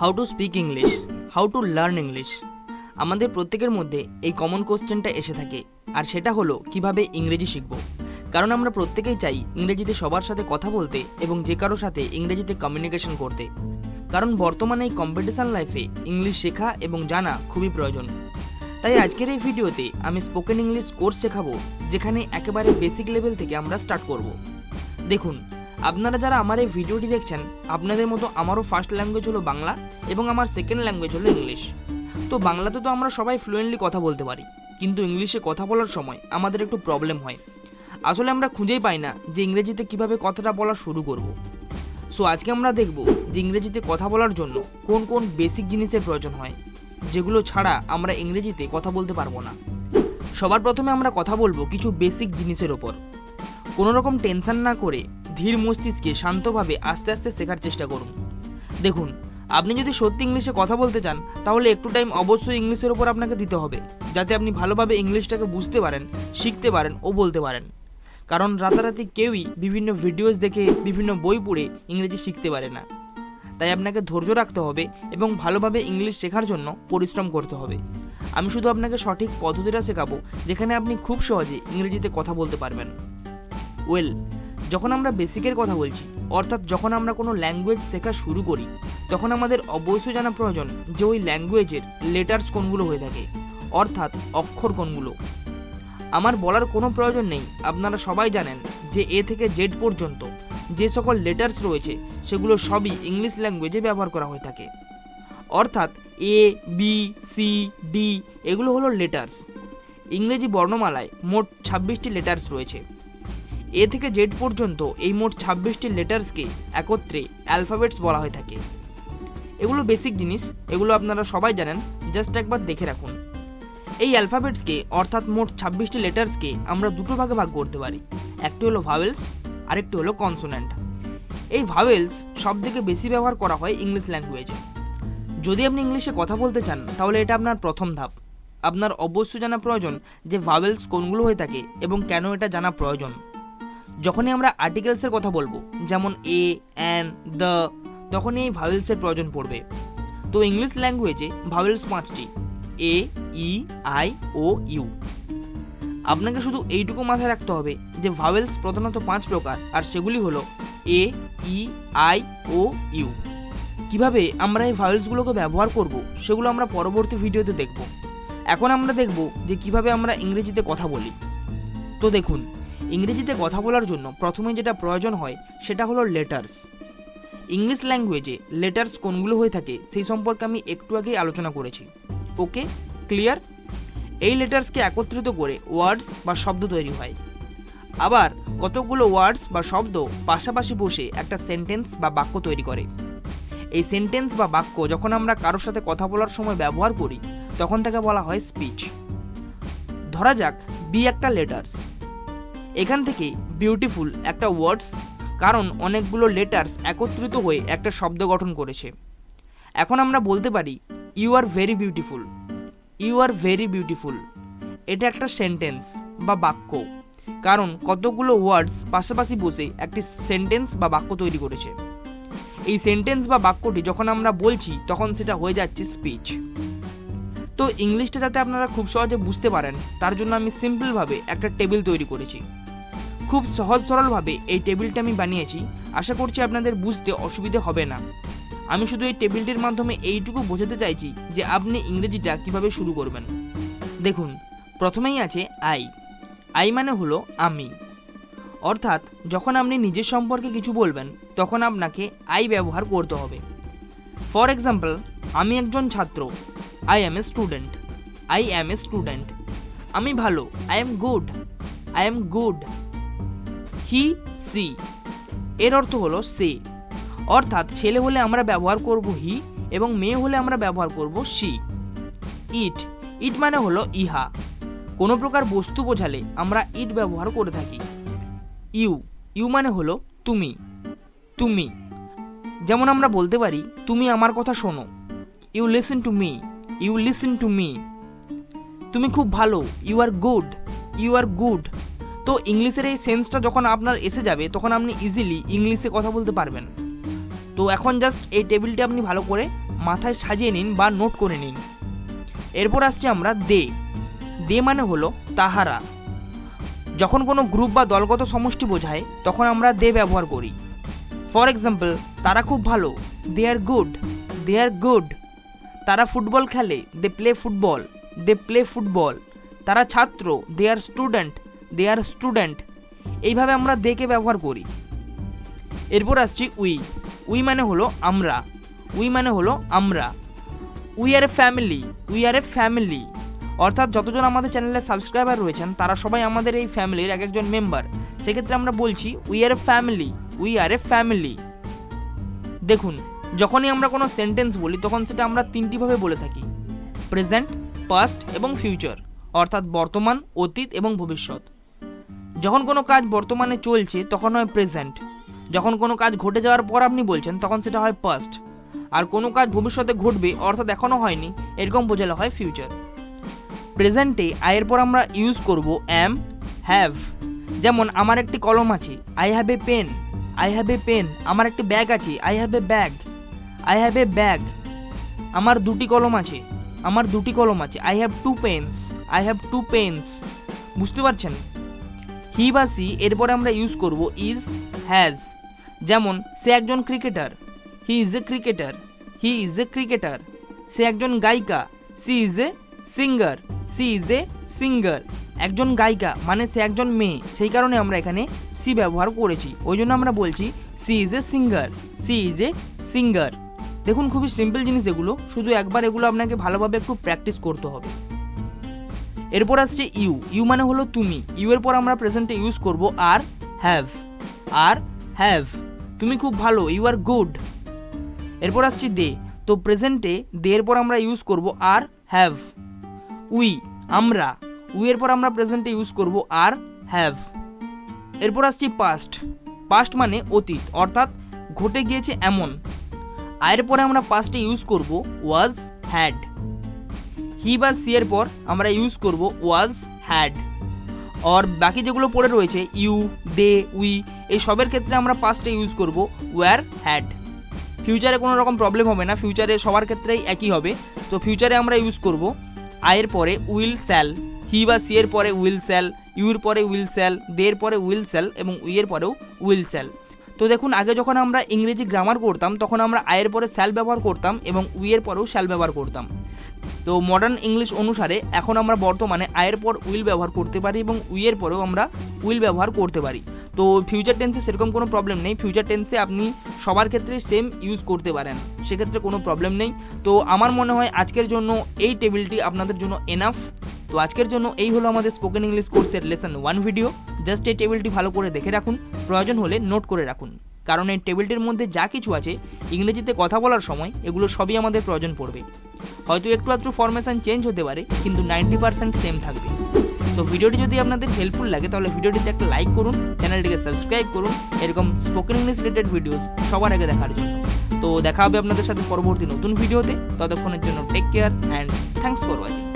How to speak English, how to learn English. আমাদের প্রত্যেকের মধ্যে এই কমন কোশ্চেনটা এসে থাকে, আর সেটা হলো কিভাবে ইংরেজি শিখব। কারণ আমরা প্রত্যেকেই চাই ইংরেজিতে সবার সাথে কথা বলতে এবং যে কারোর সাথে ইংরেজিতে কমিউনিকেশন করতে। কারণ বর্তমানে এই কম্পিটিশন লাইফে ইংলিশ শেখা এবং জানা খুবই প্রয়োজন। তাই আজকের এই ভিডিওতে আমি স্পোকেন ইংলিশ কোর্স শেখাবো, যেখানে একেবারে বেসিক লেভেল থেকে আমরা স্টার্ট করব। দেখুন, আপনারা যারা আমার এই ভিডিওটি দেখছেন, আপনাদের মতো আমারও ফার্স্ট ল্যাঙ্গুয়েজ হলো বাংলা এবং আমার সেকেন্ড ল্যাঙ্গুয়েজ হলো ইংলিশ। তো বাংলাতে তো আমরা সবাই ফ্লুয়েন্টলি কথা বলতে পারি, কিন্তু ইংলিশে কথা বলার সময় আমাদের একটু প্রবলেম হয়। আসলে আমরা খুঁজেই পাই না যে ইংরেজিতে কিভাবে কথাটা বলা শুরু করব। সো আজকে আমরা দেখব যে ইংরেজিতে কথা বলার জন্য কোন কোন বেসিক জিনিসের প্রয়োজন হয়, যেগুলো ছাড়া আমরা ইংরেজিতে কথা বলতে পারবো না। সবার প্রথমে আমরা কথা বলবো কিছু বেসিক জিনিসের ওপর। কোনো রকম টেনশন না করে ধীর মস্তিষ্কে শান্তভাবে আস্তে আস্তে শেখার চেষ্টা করুন। দেখুন, আপনি যদি সত্যি ইংলিশে কথা বলতে চান, তাহলে একটু টাইম অবশ্যই ইংলিশের ওপর আপনাকে দিতে হবে, যাতে আপনি ভালোভাবে ইংলিশটাকে বুঝতে পারেন, শিখতে পারেন ও বলতে পারেন। কারণ রাতারাতি কেউই বিভিন্ন ভিডিওস দেখে, বিভিন্ন বই পড়ে ইংরেজি শিখতে পারে না। তাই আপনাকে ধৈর্য রাখতে হবে এবং ভালোভাবে ইংলিশ শেখার জন্য পরিশ্রম করতে হবে। আমি শুধু আপনাকে সঠিক পদ্ধতিটা শেখাবো, যেখানে আপনি খুব সহজে ইংরেজিতে কথা বলতে পারবেন। যখন আমরা বেসিকের কথা বলছি, অর্থাৎ যখন আমরা কোনো ল্যাঙ্গুয়েজ শেখা শুরু করি, তখন আমাদের অবশ্যই জানা প্রয়োজন যে ওই ল্যাঙ্গুয়েজের লেটার্স কোনগুলো হয়ে থাকে, অর্থাৎ অক্ষর কোনগুলো। আমার বলার কোনো প্রয়োজন নেই, আপনারা সবাই জানেন যে এ থেকে জেড পর্যন্ত যে সকল লেটার্স রয়েছে সেগুলো সবই ইংলিশ ল্যাঙ্গুয়েজে ব্যবহার করা হয়ে থাকে। অর্থাৎ এ, বি, সি, ডি এগুলো হলো লেটার্স। ইংরেজি বর্ণমালায় মোট 26টি লেটার্স রয়েছে। এ থেকে জেড পর্যন্ত এই মোট 26টি লেটার্সকে একত্রে অ্যালফাবেটস বলা হয়ে থাকে। এগুলো বেসিক জিনিস, এগুলো আপনারা সবাই জানেন, জাস্ট একবার দেখে রাখুন। এই অ্যালফাবেটসকে, অর্থাৎ মোট 26টি লেটার্সকে আমরা দুটো ভাগে ভাগ করতে পারি। একটি হলো ভাওয়েলস, আরেকটি হলো কনসোন্যান্ট। এই ভাওয়েলস সব থেকে বেশি ব্যবহার করা হয় ইংলিশ ল্যাঙ্গুয়েজে। যদি আপনি ইংলিশে কথা বলতে চান, তাহলে এটা আপনার প্রথম ধাপ। আপনার অবশ্যই জানা প্রয়োজন যে ভাওয়েলস কোনগুলো হয়ে থাকে এবং কেন এটা জানা প্রয়োজন। যখনই আমরা আর্টিকেলসের কথা বলবো, যেমন এ, অ্যান, দ্য, তখনই এই ভাওয়েলসের প্রয়োজন পড়বে। তো ইংলিশ ল্যাঙ্গুয়েজে ভাওয়েলস 5টি: এ, ই, আই, ও, ইউ। আপনাকে শুধু এইটুকু মাথায় রাখতে হবে যে ভাওয়েলস প্রধানত 5 প্রকার, আর সেগুলি হলো এ, ই, আই, ও, ইউ। কিভাবে আমরা এই ভাওয়েলসগুলোকে ব্যবহার করব, সেগুলো আমরা পরবর্তী ভিডিওতে দেখব। এখন আমরা দেখব যে কিভাবে আমরা ইংরেজিতে কথা বলি। তো দেখুন, ইংরেজিতে কথা বলার জন্য প্রথমে যেটা প্রয়োজন হয় সেটা হলো লেটার্স। ইংলিশ ল্যাঙ্গুয়েজে লেটার্স কোনগুলো হয়ে থাকে সেই সম্পর্কে আমি একটু আগেই আলোচনা করেছি। ওকে, ক্লিয়ার? এই লেটার্সকে একত্রিত করে ওয়ার্ডস বা শব্দ তৈরি হয়। আবার কতগুলো ওয়ার্ডস বা শব্দ পাশাপাশি বসে একটা সেন্টেন্স বা বাক্য তৈরি করে। এই সেন্টেন্স বা বাক্য যখন আমরা কারোর সাথে কথা বলার সময় ব্যবহার করি, তখন তাকে বলা হয় স্পিচ। ধরা যাক বি একটা লেটার্স। এখান থেকে বিউটিফুল একটা ওয়ার্ডস, কারণ অনেকগুলো লেটার্স একত্রিত হয়ে একটা শব্দ গঠন করেছে। এখন আমরা বলতে পারি you are very beautiful. You are very beautiful, এটা একটা সেন্টেন্স বা বাক্য, কারণ কতগুলো ওয়ার্ডস পাশাপাশি বসে একটি সেন্টেন্স বা বাক্য তৈরি করেছে। এই সেন্টেন্স বা বাক্যটি যখন আমরা বলছি, তখন সেটা হয়ে যাচ্ছে স্পিচ। তো ইংলিশটা যাতে আপনারা খুব সহজে বুঝতে পারেন, তার জন্য আমি সিম্পলভাবে একটা টেবিল তৈরি করেছি। খুব সহজ সরলভাবে এই টেবিলটা আমি বানিয়েছি। আশা করছি আপনাদের বুঝতে অসুবিধে হবে না। আমি শুধু এই টেবিলটির মাধ্যমে এইটুকু বোঝাতে চাইছি যে আপনি ইংরেজিটা কিভাবে শুরু করবেন। দেখুন, প্রথমেই আছে আই। আই মানে হলো আমি। অর্থাৎ যখন আপনি নিজের সম্পর্কে কিছু বলবেন, তখন আপনাকে আই ব্যবহার করতে হবে। ফর এক্সাম্পল, আমি একজন ছাত্র। I am a student. I am a student. আমি ভালো। I am good. I am good. He, she, এর অর্থ হলো সে। অর্থাৎ ছেলে হলে আমরা ব্যবহার করব হি এবং মেয়ে হলে আমরা ব্যবহার করব সি। ইট। ইট মানে হলো ইহা। কোনো প্রকার বস্তু বোঝালে আমরা ইট ব্যবহার করে থাকি। ইউ। ইউ মানে হলো তুমি। তুমি। যেমন আমরা বলতে পারি তুমি আমার কথা শোনো। You listen to me. You listen to me. তুমি খুব ভালো। You are good. You are good. তো ইংলিশের এই সেন্সটা যখন আপনার এসে যাবে, তখন আপনি ইজিলি ইংলিশে কথা বলতে পারবেন। তো এখন জাস্ট এই টেবিলটি আপনি ভালো করে মাথায় সাজিয়ে নিন বা নোট করে নিন। এরপর আসছে আমরা দে। দে মানে হলো তাহারা। যখন কোনো গ্রুপ বা দলগত সমষ্টি বোঝায় তখন আমরা দে ব্যবহার করি। ফর এক্সাম্পল, তারা খুব ভালো, they are good, they are good. তারা ফুটবল খেলে, they play football, they play football. তারা ছাত্র, দে আর স্টুডেন্ট, দে আর স্টুডেন্ট। এইভাবে আমরা দেকে ব্যবহার করি। এরপর আসছি উই। উই মানে হলো আমরা, উই মানে হলো আমরা। We are A family, we are A family. অর্থাৎ যতজন আমাদের চ্যানেলে সাবস্ক্রাইবার রয়েছেন তারা সবাই আমাদের এই ফ্যামিলির এক একজন মেম্বার। সেক্ষেত্রে আমরা বলছি we are A family, we are A family. দেখুন, যখনই আমরা কোনো সেন্টেন্স বলি তখন সেটা আমরা তিনটিভাবে বলে থাকি: প্রেজেন্ট, পাস্ট এবং ফিউচার, অর্থাৎ বর্তমান, অতীত এবং ভবিষ্যৎ। যখন কোনো কাজ বর্তমানে চলছে তখন হয় প্রেজেন্ট, যখন কোনো কাজ ঘটে যাওয়ার পর আপনি বলছেন তখন সেটা হয় পাস্ট, আর কোনো কাজ ভবিষ্যতে ঘটবে অর্থাৎ এখনও হয়নি এরকম বোঝালে হয় ফিউচার। প্রেজেন্টে আয়ের পর আমরা ইউজ করব অ্যাম, হ্যাভ। যেমন আমার একটি কলম আছে, I have a pen, I have a pen. আমার একটি ব্যাগ আছে, I have a bag, I have a bag. আমার দুটি কলম আছে, আমার দুটি কলম আছে, I have two pens, I have two pens. বুঝতে পারছেন? হি বা সি এরপরে আমরা ইউজ করব ইজ, হ্যাজ। যেমন সে একজন cricketer, he is a cricketer, he is a cricketer. সে একজন গায়িকা, she is a singer, she is a singer. একজন গায়িকা মানে সে একজন মেয়ে, সেই কারণে আমরা এখানে সি ব্যবহার করেছি। ওই জন্য আমরা বলছি she is a singer, she is a singer. দেখুন, খুবই সিম্পল জিনিস এগুলো, শুধু একবার এগুলো আপনাকে ভালোভাবে একটু প্র্যাকটিস করতে হবে। এরপর আসছে ইউ। ইউ মানে হলো তুমি। ইউ এর পর আমরা প্রেজেন্টে ইউজ করব আর, হ্যাভ, আর হ্যাভ। তুমি খুব ভালো, ইউ আর গুড। এরপর আসছে দে। তো প্রেজেন্টে দে এর পর আমরা ইউজ করব আর, হ্যাভ। উই, আমরা। উই এর পর আমরা প্রেজেন্টে ইউজ করব আর, হ্যাভ। এরপর আসছি পাস্ট। পাস্ট মানে অতীত, অর্থাৎ ঘটে গিয়েছে এমন। আয়ের পরে আমরা পাস্টে ইউজ করব ওয়াজ, হ্যাড। হি বা সি এর পর আমরা ইউজ করব ওয়াজ, হ্যাড। আর বাকি যেগুলো পড়ে রয়েছে ইউ, দে, উই, এই সবের ক্ষেত্রে আমরা পাস্টে ইউজ করব ওয়্যার, হ্যাড। ফিউচারে কোনো রকম প্রবলেম হবে না, ফিউচারে সবার ক্ষেত্রেই একই হবে। তো ফিউচারে আমরা ইউজ করব আয়ের পরে উইল, স্যাল। হি বা সি এর পরে উইল, স্যাল। ইউর পরে উইল, স্যাল। দে এর পরে উইল, স্যাল এবং উই এর পরেও উইল, স্যাল। তো দেখুন, আগে যখন আমরা ইংরেজি গ্রামার করতাম তখন আমরা আয়ের পরে স্যাল ব্যবহার করতাম এবং উই এর পরেও স্যাল ব্যবহার করতাম। তো মডার্ন ইংলিশ অনুসারে এখন আমরা বর্তমানে আয়ের পর উইল ব্যবহার করতে পারি এবং উই এর পরেও আমরা উইল ব্যবহার করতে পারি। তো ফিউচার টেন্সে সেরকম কোনো প্রবলেম নেই, ফিউচার টেন্সে আপনি সবার ক্ষেত্রে সেম ইউজ করতে পারেন, সেক্ষেত্রে কোনো প্রবলেম নেই। তো আমার মনে হয় আজকের জন্য এই টেবিলটি আপনাদের জন্য এনাফ। তো আজকের জন্য এই হলো আমাদের স্পোকেন ইংলিশ কোর্সের লেসন 1 ভিডিও। জাস্ট এই টেবিলটি ভালো করে দেখে রাখুন, প্রয়োজন হলে নোট করে রাখুন, কারণ এই টেবিলটির মধ্যে যা কিছু আছে ইংরেজিতে কথা বলার সময় এগুলো সবই আমাদের প্রয়োজন পড়বে। হয়তো একটু আধটু ফরমেশন চেঞ্জ হতে পারে, কিন্তু 90% সেম থাকবে। তো ভিডিওটি যদি আপনাদের হেল্পফুল লাগে তাহলে ভিডিওটিতে একটা লাইক করুন, চ্যানেলটিকে সাবস্ক্রাইব করুন এরকম স্পোকেন ইংলিশ রিলেটেড ভিডিওস সবার আগে দেখার জন্য। তো দেখা হবে আপনাদের সাথে পরবর্তী নতুন ভিডিওতে। ততক্ষণের জন্য take care and thanks for watching.